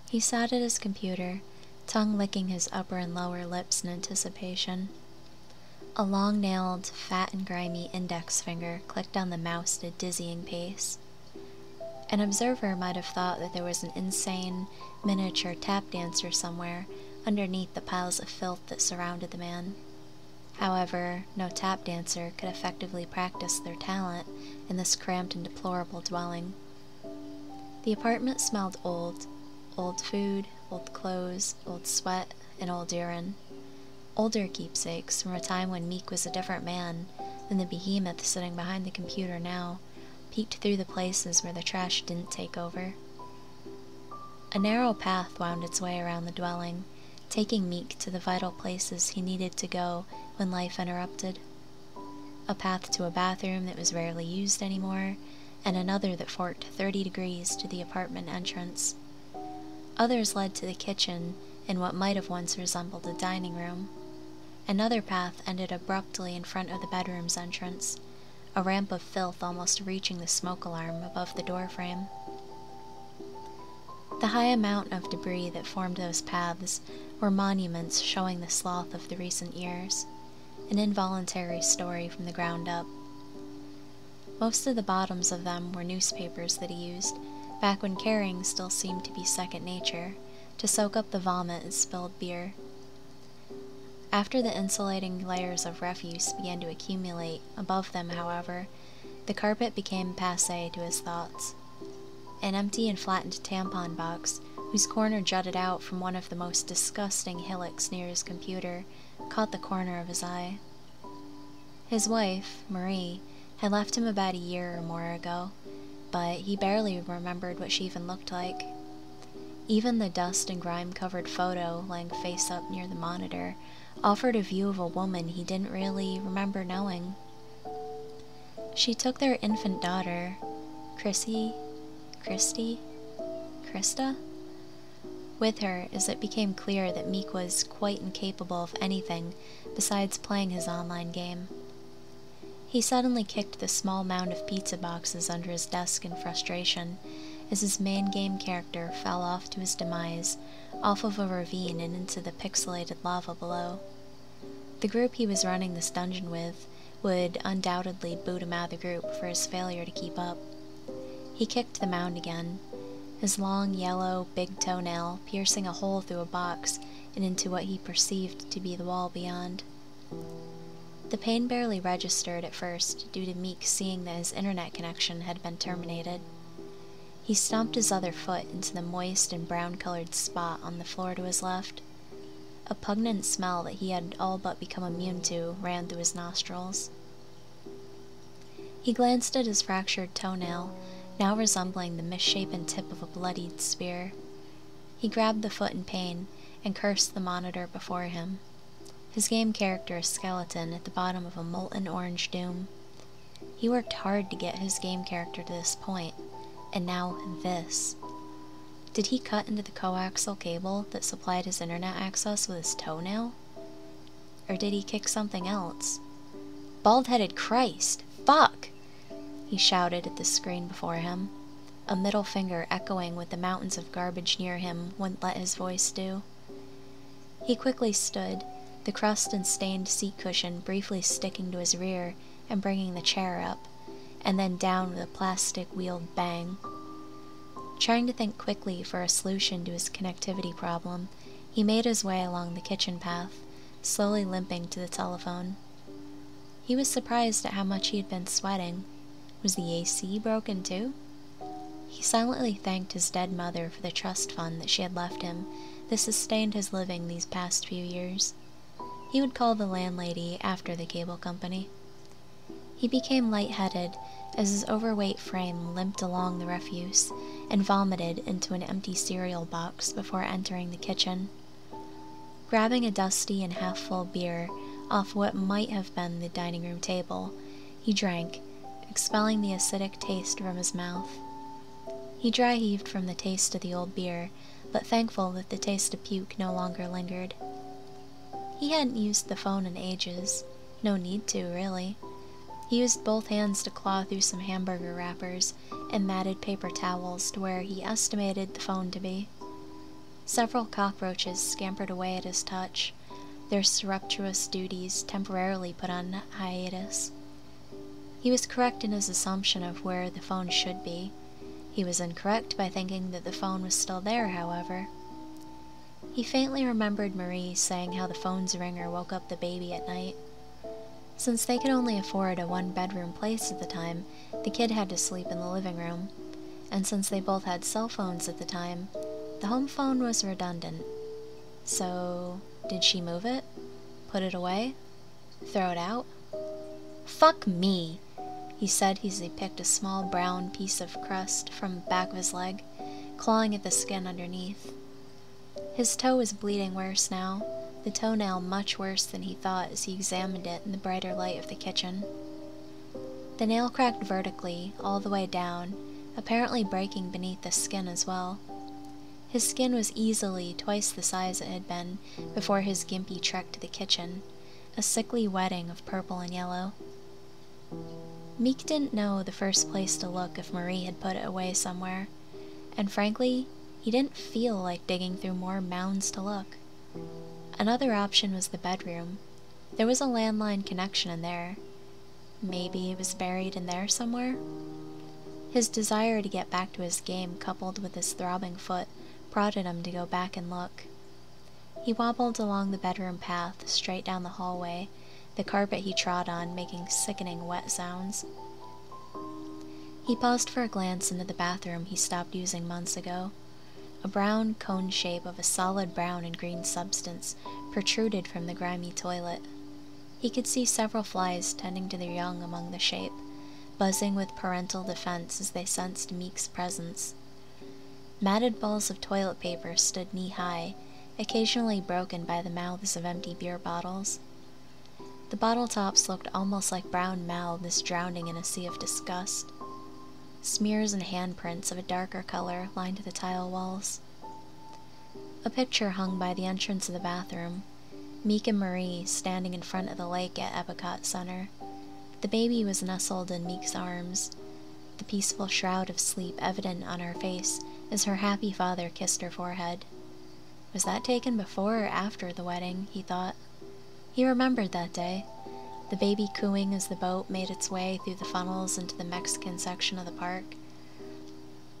He sat at his computer, tongue licking his upper and lower lips in anticipation. A long-nailed, fat and grimy index finger clicked on the mouse at a dizzying pace. An observer might have thought that there was an insane, miniature tap dancer somewhere underneath the piles of filth that surrounded the man. However, no tap dancer could effectively practice their talent in this cramped and deplorable dwelling. The apartment smelled old. Old food, old clothes, old sweat, and old urine. Older keepsakes from a time when Meek was a different man than the behemoth sitting behind the computer now, peeked through the places where the trash didn't take over. A narrow path wound its way around the dwelling, taking Meek to the vital places he needed to go when life interrupted. A path to a bathroom that was rarely used anymore, and another that forked 30 degrees to the apartment entrance. Others led to the kitchen in what might have once resembled a dining room. Another path ended abruptly in front of the bedroom's entrance, a ramp of filth almost reaching the smoke alarm above the doorframe. The high amount of debris that formed those paths were monuments showing the sloth of the recent years, an involuntary story from the ground up. Most of the bottoms of them were newspapers that he used, back when carrying still seemed to be second nature, to soak up the vomit and spilled beer. After the insulating layers of refuse began to accumulate above them, however, the carpet became passé to his thoughts. An empty and flattened tampon box, whose corner jutted out from one of the most disgusting hillocks near his computer, caught the corner of his eye. His wife, Marie, had left him about a year or more ago, but he barely remembered what she even looked like. Even the dust and grime-covered photo lying face up near the monitor offered a view of a woman he didn't really remember knowing. She took their infant daughter, Krista, with her as it became clear that Meek was quite incapable of anything besides playing his online game. He suddenly kicked the small mound of pizza boxes under his desk in frustration as his main game character fell off to his demise off of a ravine and into the pixelated lava below. The group he was running this dungeon with would undoubtedly boot him out of the group for his failure to keep up. He kicked the mound again, his long yellow big toenail piercing a hole through a box and into what he perceived to be the wall beyond. The pain barely registered at first due to Meek seeing that his internet connection had been terminated. He stomped his other foot into the moist and brown-colored spot on the floor to his left. A pungent smell that he had all but become immune to ran through his nostrils. He glanced at his fractured toenail, now resembling the misshapen tip of a bloodied spear. He grabbed the foot in pain and cursed the monitor before him. His game character a skeleton at the bottom of a molten orange doom. He worked hard to get his game character to this point, and now this. Did he cut into the coaxial cable that supplied his internet access with his toenail? Or did he kick something else? Bald-headed Christ! Fuck! He shouted at the screen before him, a middle finger echoing what the mountains of garbage near him wouldn't let his voice do. He quickly stood, the crust and stained seat cushion briefly sticking to his rear and bringing the chair up, and then down with a plastic-wheeled bang. Trying to think quickly for a solution to his connectivity problem, he made his way along the kitchen path, slowly limping to the telephone. He was surprised at how much he had been sweating. Was the AC broken too? He silently thanked his dead mother for the trust fund that she had left him that sustained his living these past few years. He would call the landlady after the cable company. He became lightheaded as his overweight frame limped along the refuse and vomited into an empty cereal box before entering the kitchen. Grabbing a dusty and half-full beer off what might have been the dining room table, he drank, expelling the acidic taste from his mouth. He dry-heaved from the taste of the old beer, but thankful that the taste of puke no longer lingered. He hadn't used the phone in ages. No need to, really. He used both hands to claw through some hamburger wrappers and matted paper towels to where he estimated the phone to be. Several cockroaches scampered away at his touch, their surreptitious duties temporarily put on hiatus. He was correct in his assumption of where the phone should be. He was incorrect by thinking that the phone was still there, however. He faintly remembered Marie saying how the phone's ringer woke up the baby at night. Since they could only afford a one-bedroom place at the time, the kid had to sleep in the living room, and since they both had cell phones at the time, the home phone was redundant. So, did she move it? Put it away? Throw it out? "Fuck me," he said as he picked a small brown piece of crust from the back of his leg, clawing at the skin underneath. His toe was bleeding worse now, the toenail much worse than he thought as he examined it in the brighter light of the kitchen. The nail cracked vertically, all the way down, apparently breaking beneath the skin as well. His skin was easily twice the size it had been before his gimpy trek to the kitchen, a sickly wetting of purple and yellow. Meek didn't know the first place to look if Marie had put it away somewhere, and frankly, he didn't feel like digging through more mounds to look. Another option was the bedroom. There was a landline connection in there. Maybe it was buried in there somewhere? His desire to get back to his game, coupled with his throbbing foot, prodded him to go back and look. He wobbled along the bedroom path, straight down the hallway, the carpet he trod on making sickening wet sounds. He paused for a glance into the bathroom he stopped using months ago. A brown cone shape of a solid brown and green substance protruded from the grimy toilet. He could see several flies tending to their young among the shape, buzzing with parental defense as they sensed Meek's presence. Matted balls of toilet paper stood knee-high, occasionally broken by the mouths of empty beer bottles. The bottle tops looked almost like brown mouths drowning in a sea of disgust. Smears and handprints of a darker color lined the tile walls. A picture hung by the entrance of the bathroom, Meek and Marie standing in front of the lake at Epcot Center. The baby was nestled in Meek's arms, the peaceful shroud of sleep evident on her face as her happy father kissed her forehead. Was that taken before or after the wedding, he thought. He remembered that day, the baby cooing as the boat made its way through the funnels into the Mexican section of the park.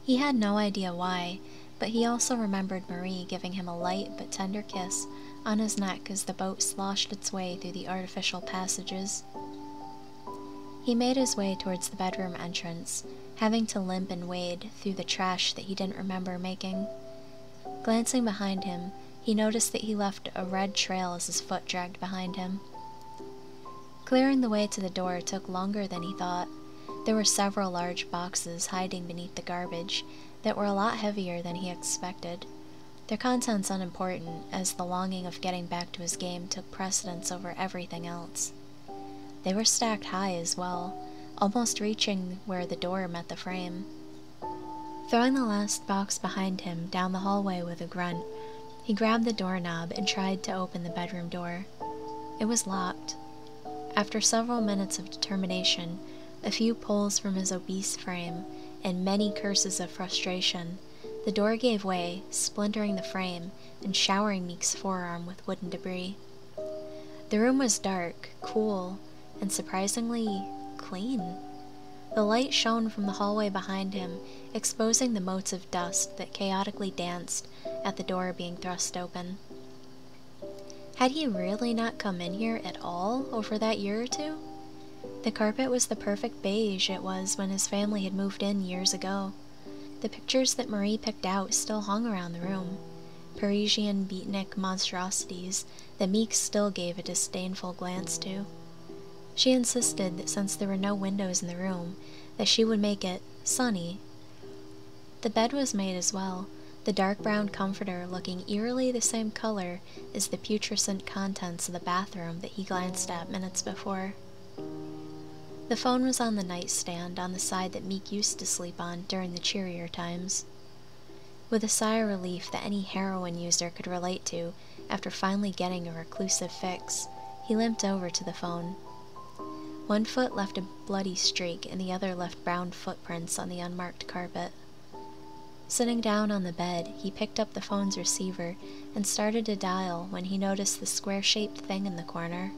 He had no idea why, but he also remembered Marie giving him a light but tender kiss on his neck as the boat sloshed its way through the artificial passages. He made his way towards the bedroom entrance, having to limp and wade through the trash that he didn't remember making. Glancing behind him, he noticed that he left a red trail as his foot dragged behind him. Clearing the way to the door took longer than he thought. There were several large boxes hiding beneath the garbage that were a lot heavier than he expected, their contents unimportant as the longing of getting back to his game took precedence over everything else. They were stacked high as well, almost reaching where the door met the frame. Throwing the last box behind him down the hallway with a grunt, he grabbed the doorknob and tried to open the bedroom door. It was locked. After several minutes of determination, a few pulls from his obese frame, and many curses of frustration, the door gave way, splintering the frame and showering Meek's forearm with wooden debris. The room was dark, cool, and surprisingly clean. The light shone from the hallway behind him, exposing the motes of dust that chaotically danced at the door being thrust open. Had he really not come in here at all over that year or two? The carpet was the perfect beige it was when his family had moved in years ago. The pictures that Marie picked out still hung around the room, Parisian beatnik monstrosities that Meek still gave a disdainful glance to. She insisted that since there were no windows in the room, that she would make it sunny. The bed was made as well, the dark brown comforter looking eerily the same color as the putrescent contents of the bathroom that he glanced at minutes before. The phone was on the nightstand on the side that Meek used to sleep on during the cheerier times. With a sigh of relief that any heroin user could relate to after finally getting a reclusive fix, he limped over to the phone. One foot left a bloody streak and the other left brown footprints on the unmarked carpet. Sitting down on the bed, he picked up the phone's receiver and started to dial when he noticed the square-shaped thing in the corner.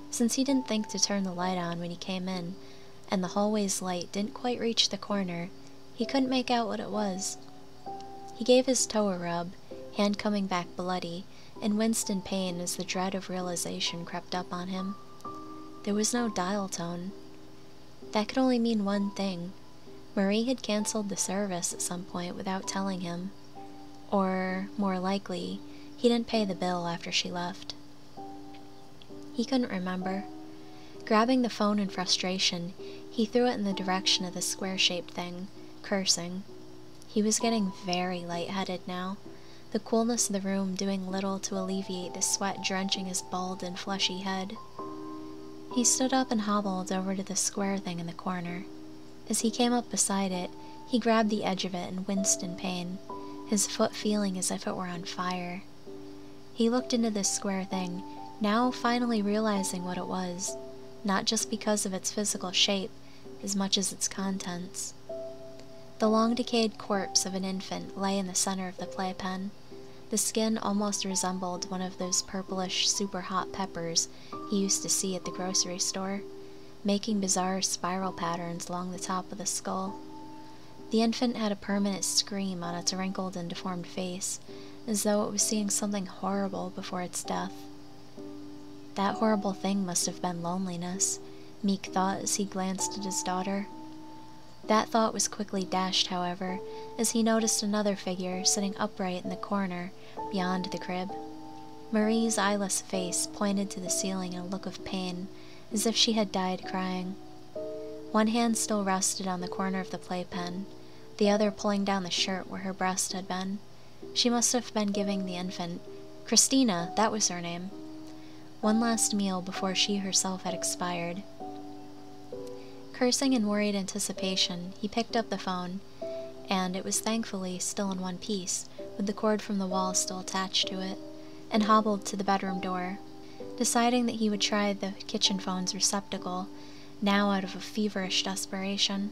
Since he didn't think to turn the light on when he came in, and the hallway's light didn't quite reach the corner, he couldn't make out what it was. He gave his toe a rub, hand coming back bloody, and winced in pain as the dread of realization crept up on him. There was no dial tone. That could only mean one thing. Marie had canceled the service at some point without telling him. Or, more likely, he didn't pay the bill after she left. He couldn't remember. Grabbing the phone in frustration, he threw it in the direction of the square-shaped thing, cursing. He was getting very lightheaded now, the coolness of the room doing little to alleviate the sweat drenching his bald and fleshy head. He stood up and hobbled over to the square thing in the corner. As he came up beside it, he grabbed the edge of it and winced in pain, his foot feeling as if it were on fire. He looked into this square thing, now finally realizing what it was, not just because of its physical shape, as much as its contents. The long-decayed corpse of an infant lay in the center of the playpen. The skin almost resembled one of those purplish, super-hot peppers he used to see at the grocery store, making bizarre spiral patterns along the top of the skull. The infant had a permanent scream on its wrinkled and deformed face, as though it was seeing something horrible before its death. That horrible thing must have been loneliness, Meek thought as he glanced at his daughter. That thought was quickly dashed, however, as he noticed another figure sitting upright in the corner beyond the crib. Marie's eyeless face pointed to the ceiling in a look of pain, as if she had died crying. One hand still rested on the corner of the playpen, the other pulling down the shirt where her breast had been. She must have been giving the infant, Christina, that was her name, one last meal before she herself had expired. Cursing in worried anticipation, he picked up the phone, and it was thankfully still in one piece, with the cord from the wall still attached to it, and hobbled to the bedroom door, deciding that he would try the kitchen phone's receptacle, now out of a feverish desperation.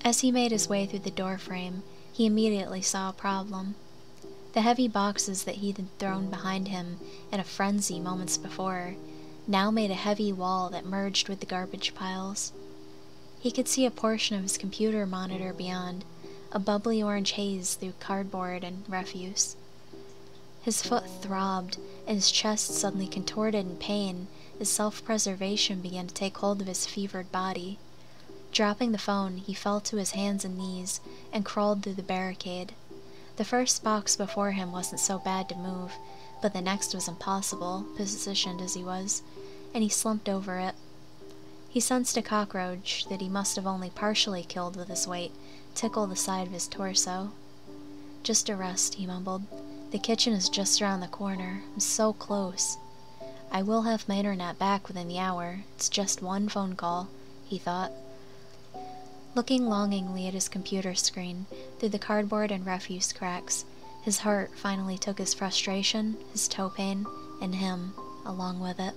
As he made his way through the door frame, he immediately saw a problem. The heavy boxes that he had thrown behind him in a frenzy moments before now made a heavy wall that merged with the garbage piles. He could see a portion of his computer monitor beyond, a bubbly orange haze through cardboard and refuse. His foot throbbed, and his chest suddenly contorted in pain as self-preservation began to take hold of his fevered body. Dropping the phone, he fell to his hands and knees and crawled through the barricade. The first box before him wasn't so bad to move, but the next was impossible, positioned as he was, and he slumped over it. He sensed a cockroach that he must have only partially killed with his weight tickle the side of his torso. "Just a rest," he mumbled. "The kitchen is just around the corner. I'm so close. I will have my internet back within the hour. It's just one phone call," he thought. Looking longingly at his computer screen through the cardboard and refuse cracks, his heart finally took his frustration, his toe pain, and him along with it.